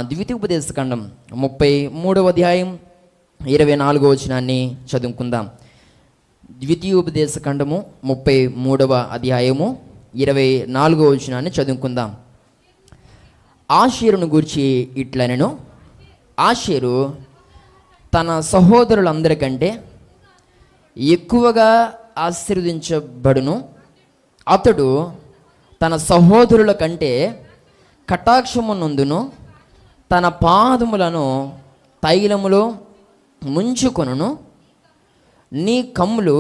ద్వితీయోపదేశకాండం 33వ అధ్యాయం 24వ వచనాన్ని చదువుకుందాం. ద్వితీయోపదేశకాండము 33వ అధ్యాయము 24వ వచనాన్ని చదువుకుందాం. ఆషేరును గూర్చి ఇట్లనెను, ఆషేరు తన సహోదరులందరికంటే ఎక్కువగా ఆశీర్వదించబడును. అతడు తన సహోదరుల కంటే కటాక్షమునందును, తన పాదములను తైలములో ముంచుకొనును. నీ కమ్ములు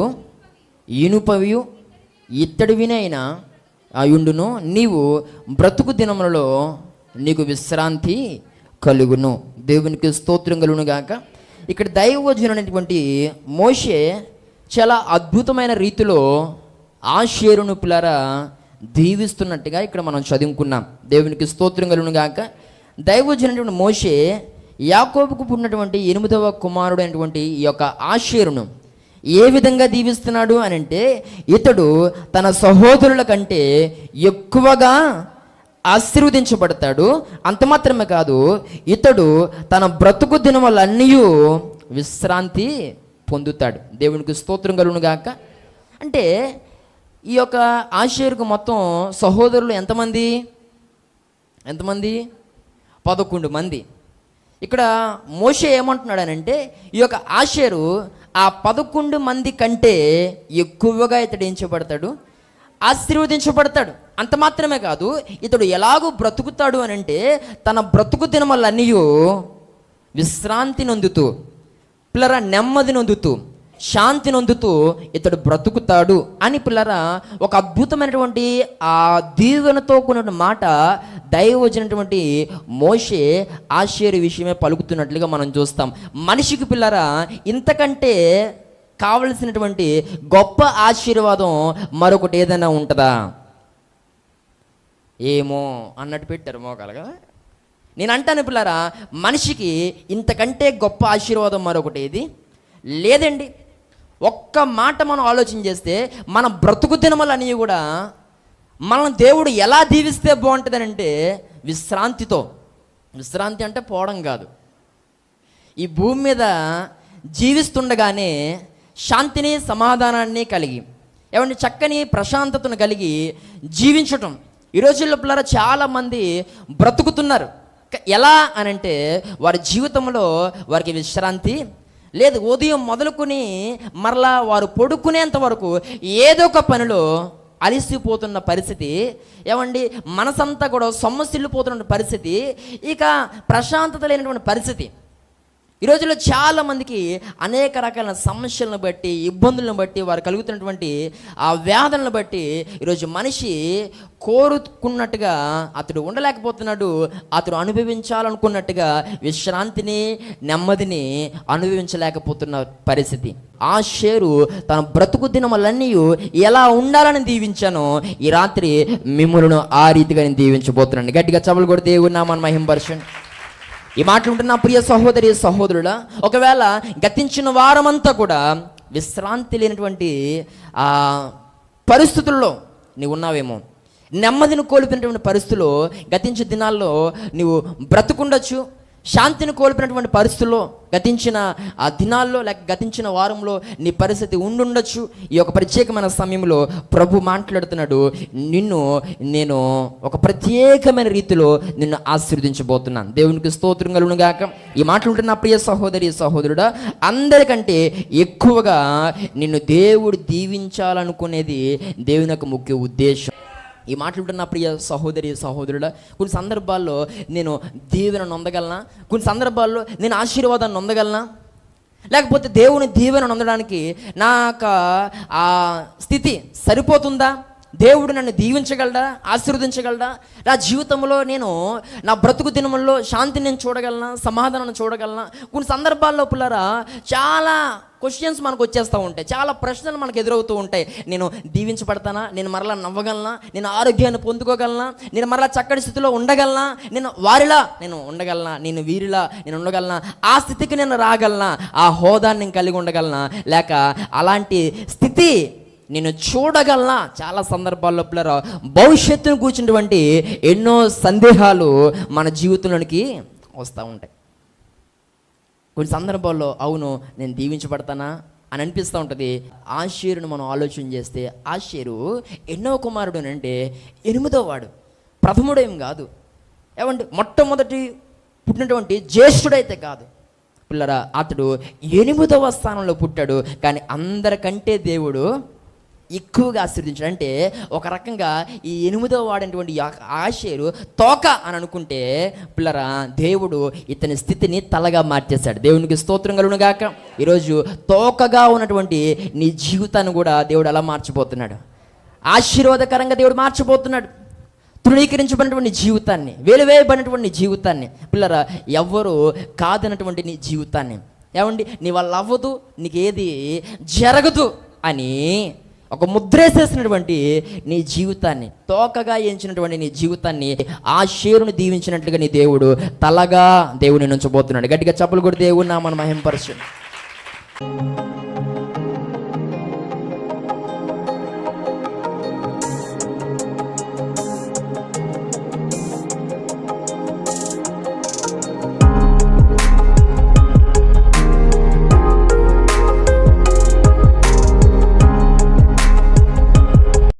ఇనుపవియు ఇత్తడివినైనా అయుండును. నీవు బ్రతుకు దినములలో నీకు విశ్రాంతి కలుగును. దేవునికి స్తోత్రం కలుగును గాక. ఇక్కడ దైవజనుడైనటువంటి మోషే చాలా అద్భుతమైన రీతిలో ఆషేరును పిల్లరా దీవిస్తున్నట్టుగా ఇక్కడ మనం చదువుకున్నాం. దేవునికి స్తోత్రం కలుగును గాక. దైవజనుడైనటువంటి మోషే యాకోబుకు పుట్టినటువంటి 8వ కుమారుడు అయినటువంటి ఈ యొక్క ఆషేరును ఏ విధంగా దీవిస్తున్నాడు అని అంటే, ఇతడు తన సహోదరుల కంటే ఎక్కువగా ఆశీర్వదించబడతాడు. అంత మాత్రమే కాదు, ఇతడు తన బ్రతుకు దినములన్నీ విశ్రాంతి పొందుతాడు. దేవునికి స్తోత్రం కలుగును గాక. అంటే ఈ యొక్క ఆషేరుకు మొత్తం సహోదరులు ఎంతమంది? 11 మంది. ఇక్కడ మోషే ఏమంటున్నాడనంటే, ఈ యొక్క ఆషేరు ఆ 11 మంది కంటే ఎక్కువగా ఇతడు ఏం చేయబడతాడు? ఆశీర్వదించబడతాడు. అంత మాత్రమే కాదు, ఇతడు ఎలాగూ బ్రతుకుతాడు అని అంటే, తన బ్రతుకు దినములన్నీ విశ్రాంతి నొందుతూ, పిల్లరా నెమ్మది నొందుతూ, శాంతి నొందుతూ ఇతడు బ్రతుకుతాడు అని పిల్లరా ఒక అద్భుతమైనటువంటి ఆ దీవెనతో కూడిన మాట దైవజనటువంటి మోషే ఆషేరు విషయమే పలుకుతున్నట్లుగా మనం చూస్తాం. మనిషికి పిల్లరా ఇంతకంటే కావలసినటువంటి గొప్ప ఆశీర్వాదం మరొకటి ఏదైనా ఉంటుందా? ఏమో అన్నట్టు పెట్టారు మోకాలు కదా. నేను అంటాను పిల్లరా, మనిషికి ఇంతకంటే గొప్ప ఆశీర్వాదం మరొకటి ఏది లేదండి. ఒక్క మాట మనం ఆలోచన చేస్తే, మన బ్రతుకు దినములన్నీ కూడా మనం దేవుడు ఎలా దీవిస్తే బాగుంటుందని అంటే విశ్రాంతితో. విశ్రాంతి అంటే పోవడం కాదు. ఈ భూమి మీద జీవిస్తుండగానే శాంతిని సమాధానాన్ని కలిగి, ఏమంటే చక్కని ప్రశాంతతను కలిగి జీవించటం. ఈ రోజుల్లో పిల్లలు చాలామంది బ్రతుకుతున్నారు. ఎలా అనంటే, వారి జీవితంలో వారికి విశ్రాంతి లేదు. ఉదయం మొదలుకొని మరలా వారు పడుకునేంత వరకు ఏదో ఒక పనిలో అలిసిపోతున్న పరిస్థితి. ఏమండి, మనసంతా కూడా సొమ్మసిల్లిపోతున్న పరిస్థితి, ఇక ప్రశాంతత లేనటువంటి పరిస్థితి. ఈ రోజుల్లో చాలామందికి అనేక రకాల సమస్యలను బట్టి, ఇబ్బందులను బట్టి, వారు కలుగుతున్నటువంటి ఆ వ్యాధులను బట్టి ఈరోజు మనిషి కోరుకున్నట్టుగా అతడు ఉండలేకపోతున్నాడు. అతడు అనుభవించాలనుకున్నట్టుగా విశ్రాంతిని, నెమ్మదిని అనుభవించలేకపోతున్న పరిస్థితి. ఆషేరు తన బ్రతుకు దినములన్నీ ఎలా ఉండాలని దీవించానో, ఈ రాత్రి మిమ్మల్ని ఆ రీతిగా నేను దీవించబోతున్నాను. గట్టిగా చప్పలు కొడితే దేవుని నామాన్ని మహిమపరచండి. ఈ మాటలు ఉంటున్న ప్రియ సహోదరి సహోదరుడా, ఒకవేళ గతించిన వారమంతా కూడా విశ్రాంతి లేనటువంటి ఆ పరిస్థితుల్లో నీవు ఉన్నావేమో, నెమ్మదిని కోల్పోయినటువంటి పరిస్థితుల్లో గతించిన దినాల్లో నీవు బ్రతుకుండొచ్చు. శాంతిని కోల్పోయినటువంటి పరిస్థితుల్లో గతించిన ఆ దినాల్లో లేక గతించిన వారంలో నీ పరిస్థితి ఉండుండొచ్చు. ఈ యొక్క ప్రత్యేకమైన సమయంలో ప్రభు మాట్లాడుతున్నాడు, నిన్ను నేను ఒక ప్రత్యేకమైన రీతిలో నిన్ను ఆశీర్వదించబోతున్నాను. దేవునికి స్తోత్రం కలుగును గాక. ఈ మాటలు ఉంటున్న ప్రియ సహోదరి సహోదరుడా, అందరికంటే ఎక్కువగా నిన్ను దేవుడు దీవించాలనుకునేది దేవుని యొక్క ముఖ్య ఉద్దేశం. ఈ మాట్లాడుతున్న ప్రియ సహోదరి సహోదరుడా, కొన్ని సందర్భాల్లో నేను దీవెన నొందగలనా? కొన్ని సందర్భాల్లో నేను ఆశీర్వాదాన్ని నొందగలనా? లేకపోతే దేవుని దీవెన నొందడానికి నా ఆ స్థితి సరిపోతుందా? దేవుడు నన్ను దీవించగలడా? ఆశీర్వదించగలడా? నా జీవితంలో నేను నా బ్రతుకు దినముల్లో శాంతిని నేను చూడగలనా? సమాధానాన్ని చూడగలనా? కొన్ని సందర్భాల్లో పిల్లరా చాలా క్వశ్చన్స్ మనకు వచ్చేస్తూ ఉంటాయి, చాలా ప్రశ్నలు మనకు ఎదురవుతూ ఉంటాయి. నేను దీవించబడతానా? నేను మరలా నవ్వగలనా? నేను ఆరోగ్యాన్ని పొందుకోగలనా? నేను మరలా చక్కటి స్థితిలో ఉండగలనా? నేను వారిలా నేను ఉండగలనా? నేను వీరిలా నేను ఉండగలనా? ఆ స్థితికి నేను రాగలనా? ఆ హోదాన్ని నేను కలిగి ఉండగలనా? లేక అలాంటి స్థితి నేను చూడగలనా? చాలా సందర్భాల్లో భవిష్యత్తును కూర్చున్నటువంటి ఎన్నో సందేహాలు మన జీవితంలోనికి వస్తూ ఉంటాయి. కొన్ని సందర్భాల్లో అవును నేను దీవించబడతానా అని అనిపిస్తూ ఉంటుంది. ఆషేరును మనం ఆలోచన చేస్తే ఆషేరు ఎన్నో కుమారుడు అంటే 8వ వాడు, ప్రథముడేం కాదు. ఏమంటే మొట్టమొదటి పుట్టినటువంటి జ్యేష్ఠుడైతే కాదు పిల్లరా, అతడు 8వ స్థానంలో పుట్టాడు. కానీ అందరికంటే దేవుడు ఎక్కువగా ఆశీర్వదించాడు. అంటే ఒక రకంగా ఈ 8వ వాడైనటువంటి ఆషేరు తోక అని అనుకుంటే పిల్లరా, దేవుడు ఇతని స్థితిని తలగా మార్చేశాడు. దేవునికి స్తోత్రం కలుగును గాక. ఈరోజు తోకగా ఉన్నటువంటి నీ జీవితాన్ని కూడా దేవుడు అలా మార్చిపోతున్నాడు. ఆశీర్వాదకరంగా దేవుడు మార్చిపోతున్నాడు. తృణీకరించబడినటువంటి జీవితాన్ని, వేలువేయబడినటువంటి జీవితాన్ని పిల్లరా, ఎవ్వరూ కాదన్నటువంటి నీ జీవితాన్ని, ఏమండి నీ వల్ల అవ్వదు, నీకు ఏది జరగదు అని ఒక ముద్రేసేసినటువంటి నీ జీవితాన్ని, తోకగా ఎంచినటువంటి నీ జీవితాన్ని ఆషేరును దీవించినట్లుగా నీ దేవుడు తలగా దేవుని నుంచబోతున్నాడు. గట్టిగా చప్పలు కొట్టి దేవుని నామమును మహిమపరచండి.